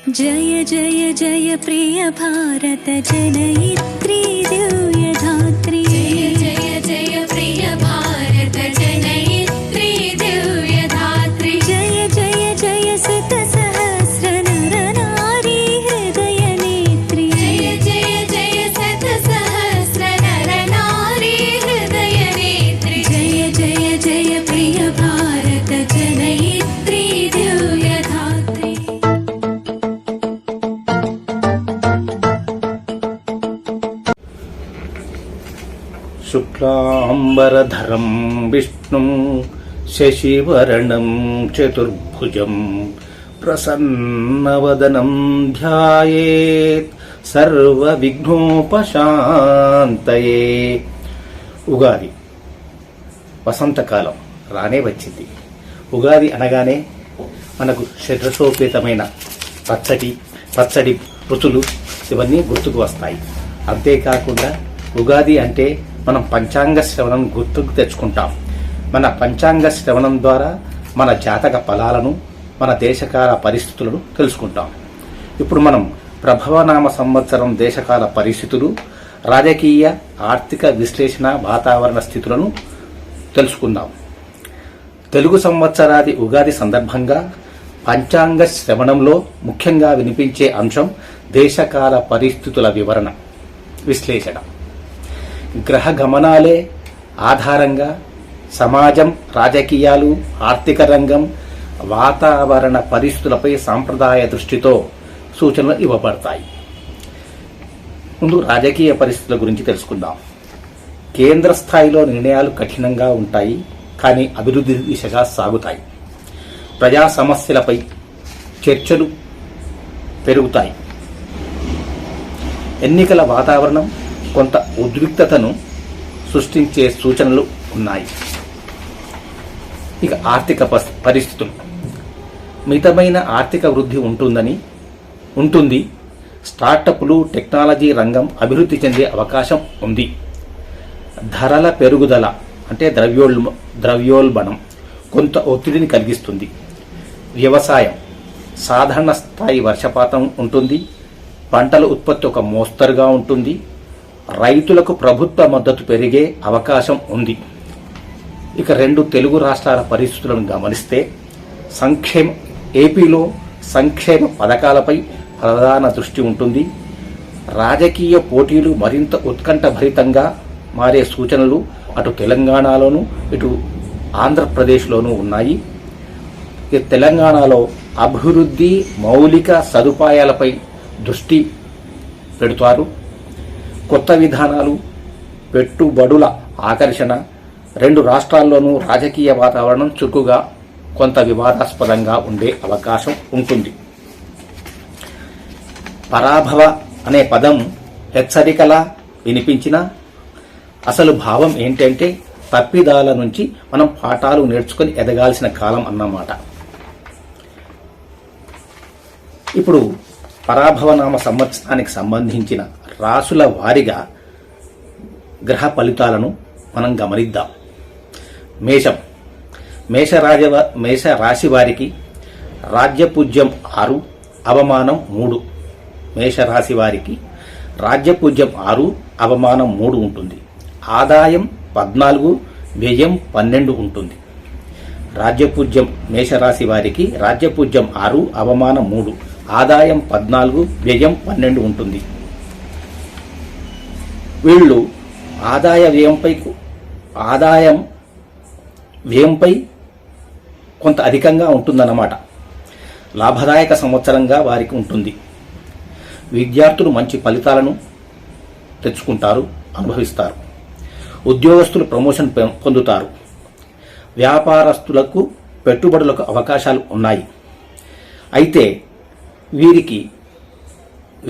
जय जय जय प्रिय भारत जनयित्री दिव्यधात्री। जय जय जय प्रिय भारत जनयित्री दिव्यधात्री। जय जय जय शत सहस्र नर नारी हृदय नेत्री। जय जय जय शत सहस्र नर नारी हृदय नेत्री। जय जय जय प्रिय भारत जनयित्री दिव्यधात्री। शुक्लांबरधरं विष्णुं शशिवर्णं चतुर्भुजं प्रसन्नवदनं ध्यायेत् सर्वविघ्नोपशान्तये। ఉగాది వసంతకాలం రానే వచ్చింది. ఉగాది అనగానే మనకు షడ్రసోపేతమైన పచ్చడి రుచులు ఇవన్నీ గుర్తుకు వస్తాయి. అంతేకాకుండా ఉగాది అంటే మనం పంచాంగ శ్రవణం గుర్తుకు తెచ్చుకుంటాం. మన పంచాంగ శ్రవణం ద్వారా మన జాతక ఫలాలను, మన దేశకాల పరిస్థితులను తెలుసుకుంటాం. ఇప్పుడు మనం ప్రభవనామ సంవత్సరం దేశకాల పరిస్థితులు, రాజకీయ ఆర్థిక విశ్లేషణ, వాతావరణ స్థితులను తెలుసుకుందాం. తెలుగు సంవత్సరాది ఉగాది సందర్భంగా పంచాంగ శ్రవణంలో ముఖ్యంగా వినిపించే అంశం దేశకాల పరిస్థితుల వివరణ, విశ్లేషణ. గ్రహ గమనాలే ఆధారంగా సమాజం, రాజకీయాలు, ఆర్థిక రంగం, వాతావరణ పరిస్థితులపై సాంప్రదాయ దృష్టితో సూచనలు ఇవ్వబడతాయి. ముందు రాజకీయ పరిస్థితుల గురించి తెలుసుకుందాం. కేంద్ర స్థాయిలో నిర్ణయాలు కఠినంగా ఉంటాయి, కానీ అభివృద్ధి దిశగా సాగుతాయి. ప్రజా సమస్యలపై చర్చలు పెరుగుతాయి. ఎన్నికల వాతావరణం కొంత ఉద్రిక్తతను సృష్టించే సూచనలు ఉన్నాయి. ఇక ఆర్థిక పరిస్థితులు, మితమైన ఆర్థిక వృద్ధి ఉంటుంది. స్టార్టప్లు, టెక్నాలజీ రంగం అభివృద్ధి చెందే అవకాశం ఉంది. ధరల పెరుగుదల అంటే ద్రవ్యోల్బణం కొంత ఒత్తిడిని కలిగిస్తుంది. వ్యవసాయం సాధారణ స్థాయి వర్షపాతం ఉంటుంది. పంటల ఉత్పత్తి ఒక మోస్తరుగా ఉంటుంది. రైతులకు ప్రభుత్వ మద్దతు పెరిగే అవకాశం ఉంది. ఇక రెండు తెలుగు రాష్ట్రాల పరిస్థితులను గమనిస్తే ఏపీలో సంక్షేమ పథకాలపై ప్రధాన దృష్టి ఉంటుంది. రాజకీయ పోటీలు మరింత ఉత్కంఠభరితంగా మారే సూచనలు అటు తెలంగాణలోను ఇటు ఆంధ్రప్రదేశ్లోనూ ఉన్నాయి. ఇక తెలంగాణలో అభివృద్ధి, మౌలిక సదుపాయాలపై దృష్టి పెడతారు. కొత్త విధానాలు, పెట్టుబడుల ఆకర్షణ. రెండు రాష్ట్రాల్లోనూ రాజకీయ వాతావరణం చురుకుగా, కొంత వివాదాస్పదంగా ఉండే అవకాశం ఉంటుంది. పరాభవ అనే పదం హెచ్చరికలా వినిపించిన అసలు భావం ఏంటంటే తప్పిదాల నుంచి మనం పాఠాలు నేర్చుకుని ఎదగాల్సిన కాలం అన్నమాట. ఇప్పుడు పరాభవనామ సంవత్సరానికి సంబంధించిన రాసుల వారీగా గ్రహ ఫలితాలను మనం గమనిద్దాం. మేష రాశి వారికి రాజ్యపూజ్యం 6, అవమానం 3. మేషరాశి వారికి రాజ్యపూజ్యం 6, అవమానం 3 ఉంటుంది. ఆదాయం 14, వ్యయం 12 ఉంటుంది. రాజ్యపూజ్యం మేషరాశి వారికి రాజ్యపూజ్యం 6, అవమానం 3, ఆదాయం 14, వ్యయం 12 ఉంటుంది. వీళ్ళు ఆదాయం వ్యయంపై కొంత అధికంగా ఉంటుందన్నమాట. లాభదాయక సంవత్సరంగా వారికి ఉంటుంది. విద్యార్థులు మంచి ఫలితాలను తెచ్చుకుంటారు, అనుభవిస్తారు. ఉద్యోగస్తులు ప్రమోషన్ పొందుతారు. వ్యాపారస్తులకు పెట్టుబడులకు అవకాశాలు ఉన్నాయి. అయితే వీరికి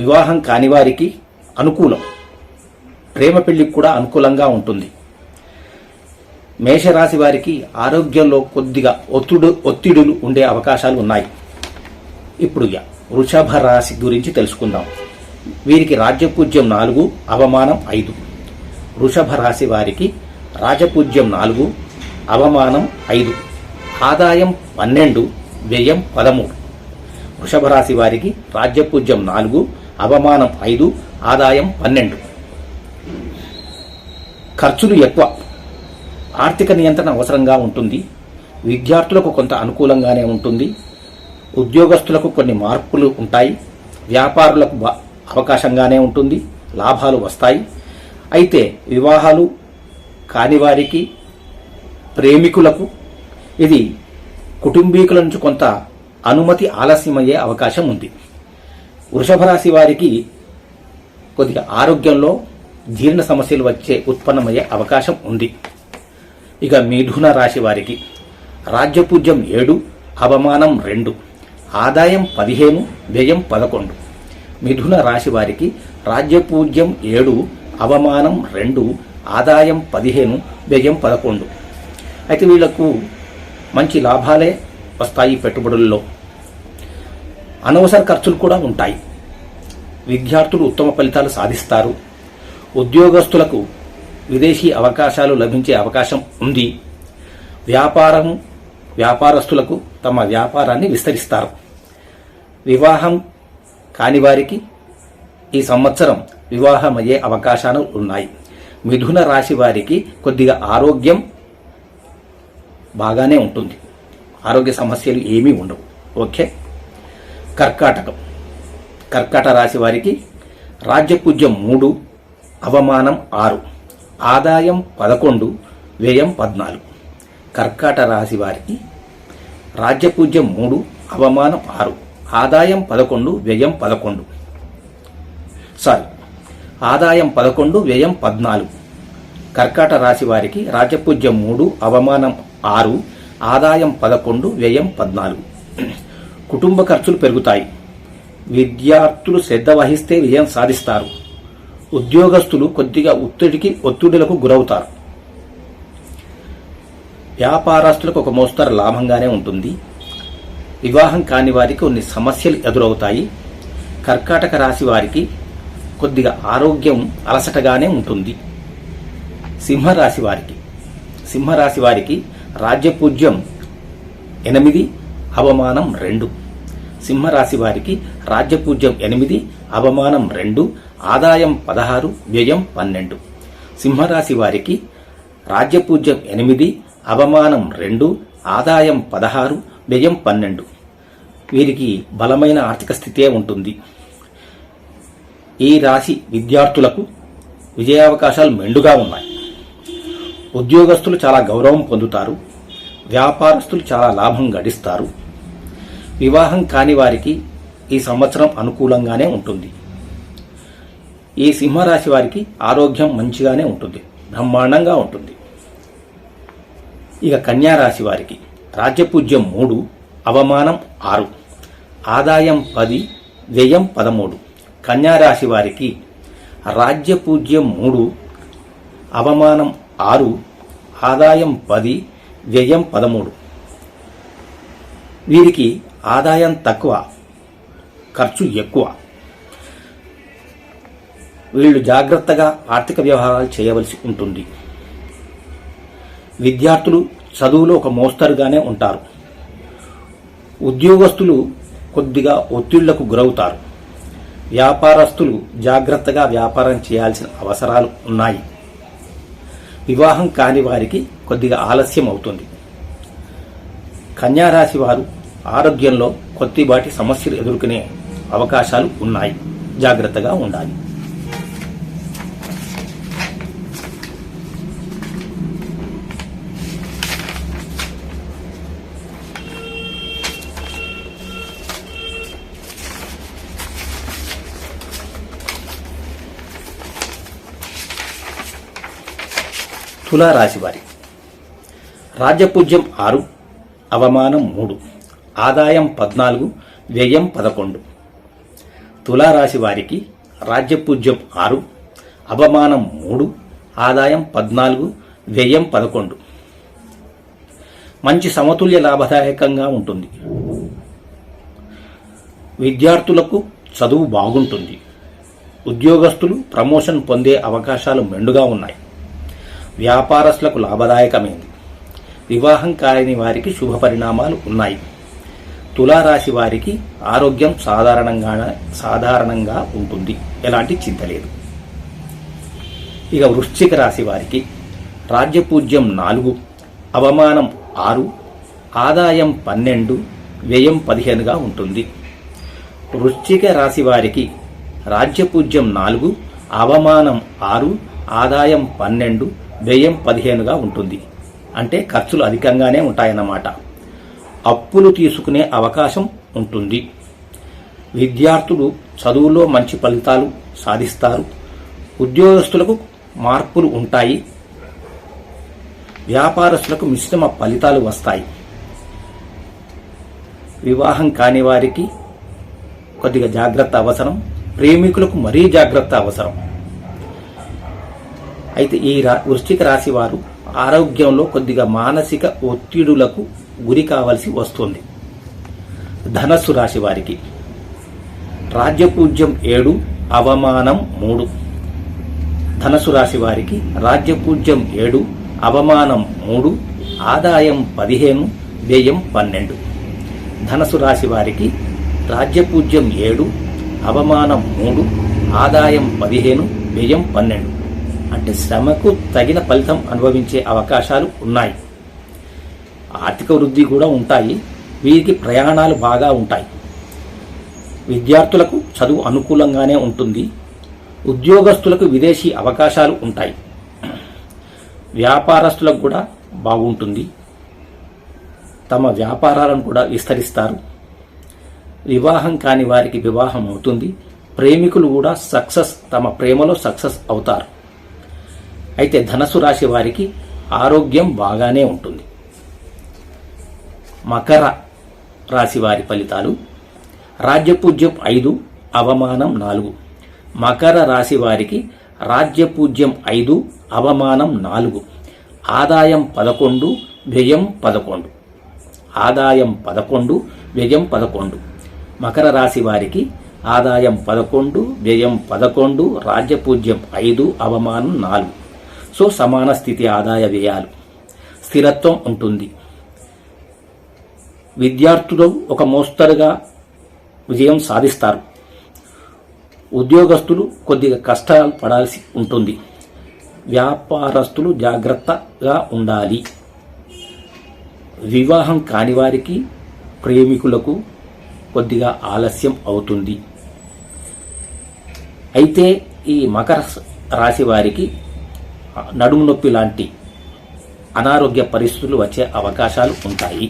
వివాహం కాని వారికి అనుకూలం. ప్రేమ పెళ్లికి కూడా అనుకూలంగా ఉంటుంది. మేషరాశి వారికి ఆరోగ్యంలో కొద్దిగా ఒత్తిడులు ఉండే అవకాశాలు ఉన్నాయి. ఇప్పుడు వృషభ రాశి గురించి తెలుసుకుందాం. వీరికి రాజ్యపూజ్యం 4, అవమానం 5. వృషభ రాశి వారికి రాజపూజ్యం 4, అవమానం 5, ఆదాయం 12, వ్యయం 13. వృషభ రాశి వారికి రాజ్యపూజ్యం 4, అవమానం 5, ఆదాయం 12. ఖర్చులు ఎక్కువ, ఆర్థిక నియంత్రణ అవసరంగా ఉంటుంది. విద్యార్థులకు కొంత అనుకూలంగానే ఉంటుంది. ఉద్యోగస్తులకు కొన్ని మార్పులు ఉంటాయి. వ్యాపారులకు అవకాశంగానే ఉంటుంది. లాభాలు వస్తాయి. అయితే వివాహాలు కాని వారికి, ప్రేమికులకు ఇది కుటుంబీకుల నుంచి కొంత అనుమతి ఆలస్యమయ్యే అవకాశం ఉంది. వృషభ రాశి వారికి కొద్దిగా ఆరోగ్యంలో జీర్ణ సమస్యలు ఉత్పన్నమయ్యే అవకాశం ఉంది. ఇక మిథున రాశి వారికి రాజ్యపూజ్యం 7, అవమానం 2, ఆదాయం 15, వ్యయం 11. మిథున రాశి వారికి రాజ్యపూజ్యం 7, అవమానం 2, ఆదాయం 15, వ్యయం 11. అయితే వీళ్లకు మంచి లాభాలే వస్తాయి. పెట్టుబడుల్లో అనవసర ఖర్చులు కూడా ఉంటాయి. విద్యార్థులు ఉత్తమ ఫలితాలు సాధిస్తారు. ఉద్యోగస్తులకు విదేశీ అవకాశాలు లభించే అవకాశం ఉంది. వ్యాపారస్తులకు తమ వ్యాపారాన్ని విస్తరిస్తారు. వివాహం కాని వారికి ఈ సంవత్సరం వివాహమయ్యే అవకాశాలు ఉన్నాయి. మిథున రాశి వారికి కొద్దిగా ఆరోగ్యం బాగానే ఉంటుంది. ఆరోగ్య సమస్యలు ఏమీ ఉండవు. ఓకే. కర్కాటక రాశి వారికి రాజ్యపూజ్యం 3, అవమానం 6, ఆదాయం 11, వ్యయం 14. కర్కాటక రాశి వారికి రాజ్యపూజ్యం 3, అవమానం 6, ఆదాయం 11, వ్యయం 11. ఆదాయం 11, వ్యయం 14. కర్కాటక రాశి వారికి రాజ్యపూజ్యం 3, అవమానం 6, ఆదాయం 11, వ్యయం 14. కుటుంబ ఖర్చులు పెరుగుతాయి. విద్యార్థులు శ్రద్ధ వహిస్తే విజయం సాధిస్తారు. ఉద్యోగస్తులు కొద్దిగా ఒత్తిడులకు గురవుతారు. వ్యాపారస్తులకు ఒక మోస్తరు లాభంగానే ఉంటుంది. వివాహం కాని వారికి కొన్ని సమస్యలు ఎదురవుతాయి. కర్కాటక రాశి వారికి కొద్దిగా ఆరోగ్యం అలసటగానే ఉంటుంది. సింహరాశి వారికి రాజ్యపూజ్యం 8, అవమానం 2. సింహరాశి వారికి రాజ్యపూజ్యం 8, అవమానం 2, ఆదాయం 16, వ్యయం 12. సింహరాశి వారికి రాజ్యపూజ్యం 8, అవమానం 2, ఆదాయం 16, వ్యయం 12. వీరికి బలమైన ఆర్థిక స్థితే ఉంటుంది. ఈ రాశి విద్యార్థులకు విజయావకాశాలు మెండుగా ఉన్నాయి. ఉద్యోగస్తులు చాలా గౌరవం పొందుతారు. వ్యాపారస్తులు చాలా లాభం గడిస్తారు. వివాహం కాని వారికి ఈ సంవత్సరం అనుకూలంగానే ఉంటుంది. ఈ సింహరాశి వారికి ఆరోగ్యం మంచిగానే ఉంటుంది, బ్రహ్మాండంగా ఉంటుంది. ఇక కన్యారాశి వారికి రాజ్యపూజ్యం 3, అవమానం 6, ఆదాయం 10, వ్యయం 13. కన్యారాశి వారికి రాజ్యపూజ్యం 3, అవమానం 6, ఆదాయం 10, వ్యయం 13. వీరికి ఆదాయం తక్కువ, ఖర్చు ఎక్కువ. వీళ్ళు జాగ్రత్తగా ఆర్థిక వ్యవహారాలు చేయవలసి ఉంటుంది. విద్యార్థులు చదువులో ఒక మోస్తరుగానే ఉంటారు. ఉద్యోగస్తులు కొద్దిగా ఒత్తిళ్లకు గురవుతారు. వ్యాపారస్తులు జాగ్రత్తగా వ్యాపారం చేయాల్సిన అవసరాలు ఉన్నాయి. వివాహం కాని వారికి కొద్దిగా ఆలస్యం అవుతుంది. కన్యారాశి వారు ఆరోగ్యంలో కొద్దిపాటి సమస్యలు ఎదుర్కొనే అవకాశాలు ఉన్నాయి. జాగ్రత్తగా ఉండాలి. తులారాశి వారి రాజ్యపూజ్యం 6, అవమానం 3, ఆదాయం 14, వ్యయం 11. తులారాశి వారికి రాజ్యపూజ్యం 6, అవమానం 3, ఆదాయం 14, వ్యయం 11. మంచి సమతుల్య లాభదాయకంగా ఉంటుంది. విద్యార్థులకు చదువు బాగుంటుంది. ఉద్యోగస్తులు ప్రమోషన్ పొందే అవకాశాలు మెండుగా ఉన్నాయి. వ్యాపారస్తులకు లాభదాయకమైంది. వివాహం కాని వారికి శుభ పరిణామాలు ఉన్నాయి. తులారాశి వారికి ఆరోగ్యం సాధారణంగా ఉంటుంది, ఎలాంటి చింత లేదు. ఇక వృశ్చిక రాశి వారికి రాజ్యపూజ్యం 4, అవమానం 6, ఆదాయం 12, వ్యయం 15గా ఉంటుంది. వృశ్చిక రాశి వారికి రాజ్యపూజ్యం 4, అవమానం 6, ఆదాయం 12, వ్యయం 15గా ఉంటుంది. అంటే ఖర్చులు అధికంగానే ఉంటాయన్నమాట. అప్పులు తీసుకునే అవకాశం ఉంటుంది. విద్యార్థులు చదువులో మంచి ఫలితాలు సాధిస్తారు. ఉద్యోగస్తులకు మార్పులు ఉంటాయి. వ్యాపారస్తులకు మిశ్రమ ఫలితాలు వస్తాయి. వివాహం కాని వారికి కొద్దిగా జాగ్రత్త అవసరం. ప్రేమికులకు మరీ జాగ్రత్త అవసరం. అయితే ఈ వృశ్చిక రాశి వారు ఆరోగ్యంలో కొద్దిగా మానసిక ఒత్తిడులకు గురి కావాల్సి వస్తుంది. ధనస్సు రాశి వారికి రాజ్యపూజ్యం 7, అవమానం 3. ధనస్సు రాశి వారికి రాజ్యపూజ్యం 7, అవమానం 3, ఆదాయం 15, వ్యయం 12. ధనస్సు రాశి వారికి రాజ్యపూజ్యం 7, అవమానం 3, ఆదాయం 15, వ్యయం 12. అంటే శ్రమకు తగిన ఫలితం అనుభవించే అవకాశాలు ఉన్నాయి. ఆర్థిక వృద్ధి కూడా ఉంటాయి. వీరికి ప్రయాణాలు బాగా ఉంటాయి. విద్యార్థులకు చదువు అనుకూలంగానే ఉంటుంది. ఉద్యోగస్తులకు విదేశీ అవకాశాలు ఉంటాయి. వ్యాపారస్తులకు కూడా బాగుంటుంది. తమ వ్యాపారాలను కూడా విస్తరిస్తారు. వివాహం కాని వారికి వివాహం అవుతుంది. ప్రేమికులు కూడా తమ ప్రేమలో సక్సెస్ అవుతారు. అయితే ధనస్సు రాశి వారికి ఆరోగ్యం బాగానే ఉంటుంది. మకర రాశి వారి ఫలితాలు రాజ్యపూజ్యం 5, అవమానం 4. మకర రాశి వారికి రాజ్యపూజ్యం 5, అవమానం 4, ఆదాయం 11, వ్యయం 11. ఆదాయం 11, వ్యయం 11. మకర రాశి వారికి ఆదాయం 11, వ్యయం 11, రాజ్యపూజ్యం 5, అవమానం 4. సో సమాన స్థితి ఆదాయ వ్యయాలు. స్థిరత్వం ఉంటుంది. విద్యార్థులు ఒక మోస్తరుగా విజయం సాధిస్తారు. ఉద్యోగస్తులు కొద్దిగా కష్టాలు పడాల్సి ఉంటుంది. వ్యాపారస్తులు జాగ్రత్తగా ఉండాలి. వివాహం కాని వారికి ప్రేమికులకు కొద్దిగా ఆలస్యం అవుతుంది. అయితే ఈ మకర రాశి వారికి నడుము నొప్పి లాంటి అనారోగ్య పరిస్థితులు వచ్చే అవకాశాలు ఉంటాయి.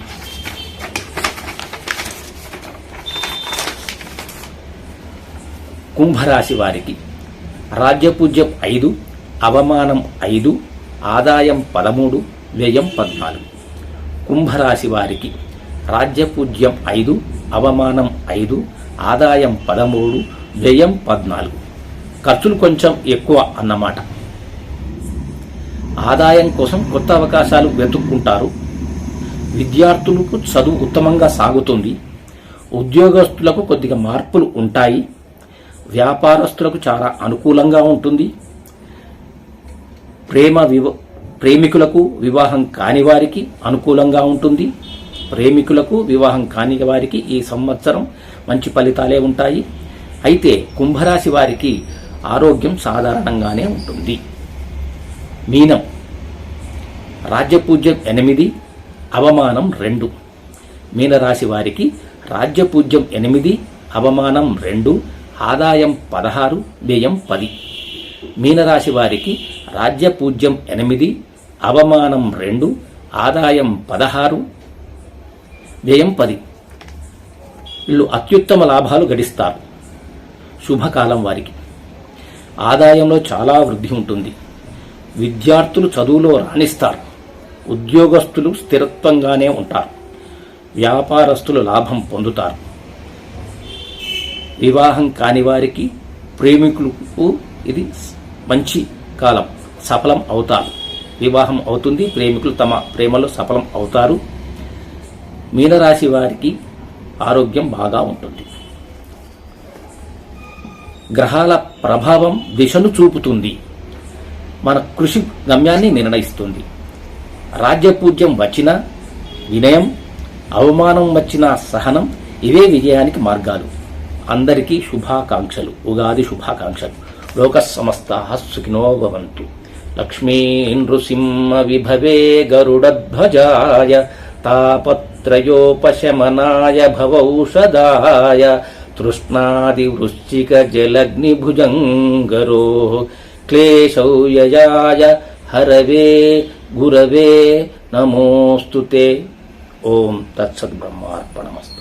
కుంభరాశి వారికి రాజ్యపూజ్యం 5, అవమానం 5, ఆదాయం 13, వ్యయం 14. కుంభరాశి వారికి రాజ్యపూజ్యం 5, అవమానం 5, ఆదాయం 13, వ్యయం 14. ఖర్చులు కొంచెం ఎక్కువ అన్నమాట. ఆదాయం కోసం కొత్త అవకాశాలు వెతుక్కుంటారు. విద్యార్థులకు చదువు ఉత్తమంగా సాగుతుంది. ఉద్యోగస్తులకు కొద్దిగా మార్పులు ఉంటాయి. వ్యాపారస్తులకు చాలా అనుకూలంగా ఉంటుంది. ప్రేమికులకు వివాహం కాని వారికి అనుకూలంగా ఉంటుంది. ప్రేమికులకు వివాహం కాని వారికి ఈ సంవత్సరం మంచి ఫలితాలే ఉంటాయి. అయితే కుంభరాశి వారికి ఆరోగ్యం సాధారణంగానే ఉంటుంది. మీనం రాజ్యపూజ్యం 8, అవమానం 2. మీనరాశి వారికి రాజ్యపూజ్యం 8, అవమానం 2, ఆదాయం 16, వ్యయం 10. మీనరాశి వారికి రాజ్యపూజ్యం 8, అవమానం 2, ఆదాయం 16, వ్యయం 10. వీళ్ళు అత్యుత్తమ లాభాలు గడిస్తారు. శుభకాలం వారికి. ఆదాయంలో చాలా వృద్ధి ఉంటుంది. విద్యార్థులు చదువులో రాణిస్తారు. ఉద్యోగస్తులు స్థిరత్వంగానే ఉంటారు. వ్యాపారస్తులు లాభం పొందుతారు. వివాహం కాని వారికి ప్రేమికులకు ఇది మంచి కాలం, సఫలం అవుతారు. వివాహం అవుతుంది. ప్రేమికులు తమ ప్రేమలో సఫలం అవుతారు. మీనరాశి వారికి ఆరోగ్యం బాగా ఉంటుంది. గ్రహాల ప్రభావం దిశను చూపుతుంది. మన కృషి గమ్యాన్ని నిర్ణయిస్తుంది. రాజ్యపూజ్యం వచ్చిన వినయం, అవమానం వచ్చిన సహనం, ఇవే విజయానికి మార్గాలు. అందరికీ శుభాకాంక్షలు, ఉగాది శుభాకాంక్షలు. లోక సమస్తాః సుఖినో భవంతు. లక్ష్మీ నృసింహ విభవే గరుడధ్వజాయ తాపత్రయోపశమనాయ భవౌషధాయ తృష్ణాదివృశ్చిక జలగ్నిభుజంగరో క్లేశౌయయాయ హరవే గురవే నమోస్తుతే. ఓం తత్సత్ బ్రహ్మార్పణమస్తు.